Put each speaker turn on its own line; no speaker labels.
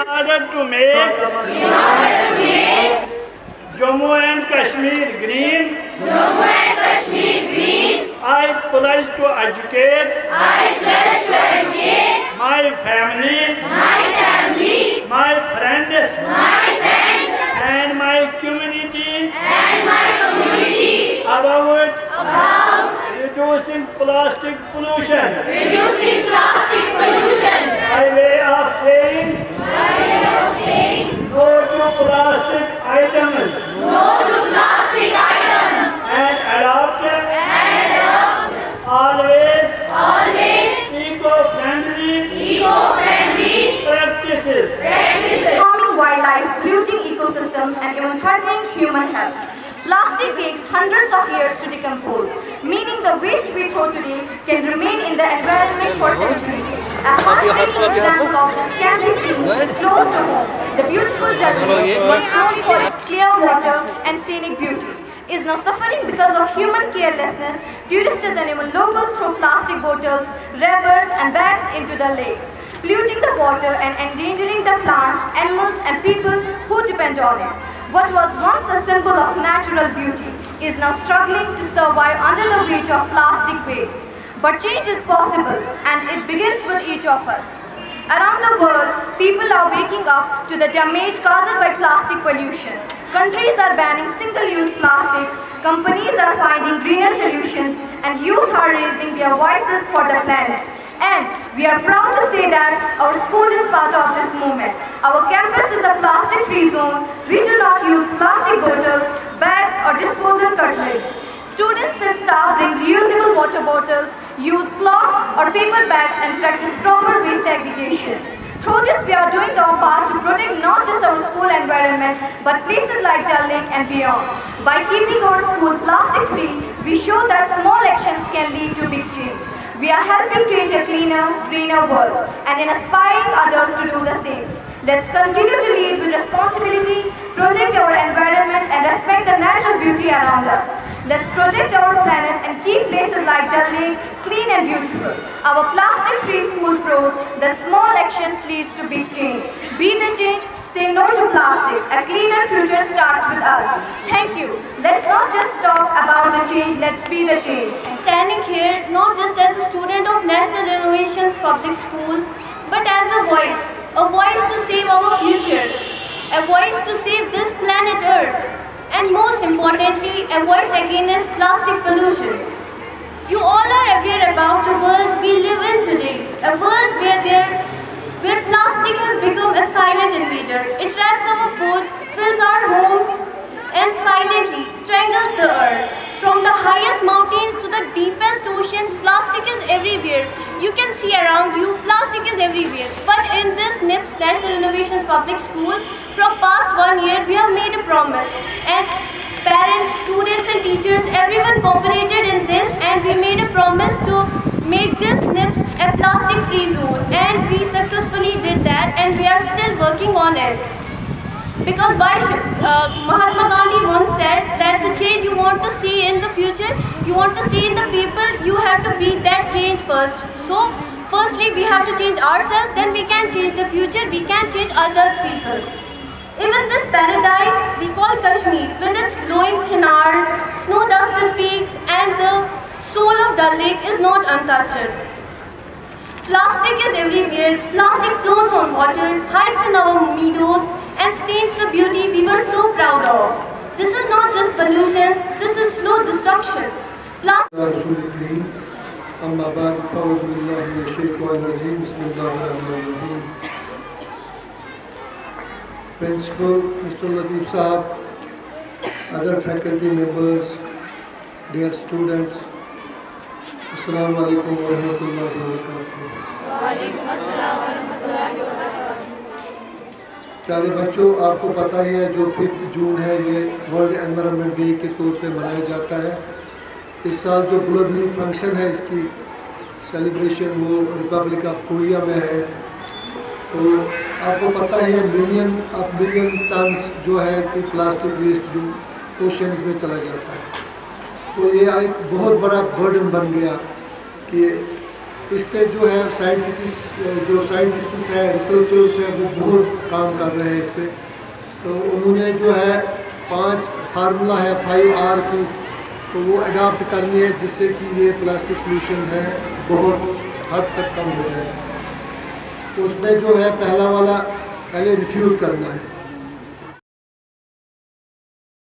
order to make Jammu and Kashmir green, I pledge to educate my family, my friends, and my community about reducing plastic pollution. By way of saying no to plastic items and adopt always eco-friendly practices.
Harming wildlife, polluting ecosystems, and even threatening human health. Plastic takes hundreds of years to decompose, meaning the waste we throw today can remain in the environment for centuries. A heartbreaking example of this can be seen close to home. The beautiful Dal Lake, once known for its clear water and scenic beauty, is now suffering because of human carelessness. Tourists and even locals throw plastic bottles, rubbers, and bags into the lake, polluting the water and endangering the plants, animals, and people who depend on it. What was once a symbol of natural beauty is now struggling to survive under the weight of plastic waste. But change is possible, and it begins with each of us. Around the world, people are waking up to the damage caused by plastic pollution. Countries are banning single-use plastics, companies are finding greener solutions, and youth are raising their voices for the planet. And we are proud to say that our school is part of this movement. Our campus is a plastic-free zone. We do not use plastic bottles, bags, or disposal cutlery. Students and staff bring reusable water bottles, use cloth or paper bags, and practice proper waste segregation. Through this, we are doing our part to protect not just our school environment, but places like Dal Lake and beyond. By keeping our school plastic-free, we show that small actions can lead to big change. We are helping create a cleaner, greener world and inspiring others to do the same. Let's continue to lead with responsibility, protect our environment, and respect the natural beauty around us. Let's protect our planet and keep places like Dal Lake clean and beautiful. Our plastic-free school proves that small actions leads to big change. Be the change. Say no to plastic. A cleaner future starts with us. Thank you. Let's not just talk about the change, let's be the change.
Standing here not just as a student of National Innovations Public School, but as a voice to save our future, a voice to save this planet Earth, and most importantly, a voice against plastic pollution. You all are aware about the world we live in today, a world where plastic has become a silent invader. It wraps our food, fills our homes, and silently strangles the earth. From the highest mountains to the deepest oceans, plastic is everywhere. You can see around you, plastic is everywhere. But in this NIPS, National Innovations Public School, from past 1 year, we have made a promise. And parents, students and teachers, everyone cooperated in this, and we made a promise to make this NIPS a plastic-free zone, and we successfully did that, and we are still working on it. Because Mahatma Gandhi once said that the change you want to see in the future, you want to see in the people, you have to be that change first. So, firstly, we have to change ourselves, then we can change the future, we can change other people. Even this paradise we call Kashmir, with its glowing chinars, snow-dusted peaks, and the soul of Dal Lake is not untouched. Plastic is everywhere. Plastic floats on water, hides in our meadows, and stains the beauty we were so proud of. This is not just pollution, this is slow destruction.
Principal, Mr. Latif Saab, other faculty members, dear students, Assalamu alaikum wa rahmatullahi wa barakatuh. प्यारे बच्चों, आपको पता ही है जो 5 जून है ये world environment day के तौर पे मनाया जाता है। इस साल जो ग्लोबली फंक्शन है इसकी सेलिब्रेशन वो रिपब्लिक ऑफ कोरिया में है। तो आपको पता ही है मिलियन टन्स जो है कि प्लास्टिक वेस्ट जो ओशंस में चला जाता है। तो ये एक बहुत बड़ा बर्डन बन गया कि اس پہ جو ہے سائنٹسٹ ہے ریسرچرز ہیں وہ بہت کام کر رہے ہیں اس پہ. تو انہوں نے جو ہے 5 فارمولہ ہے 5R کی، تو وہ اڈاپٹ کرنی ہے جس سے کہ یہ پلاسٹک پولوشن ہے بہت حد تک کم ہو جائے. تو اس میں جو ہے پہلا والا پہلے ریفیوز کرنا ہے.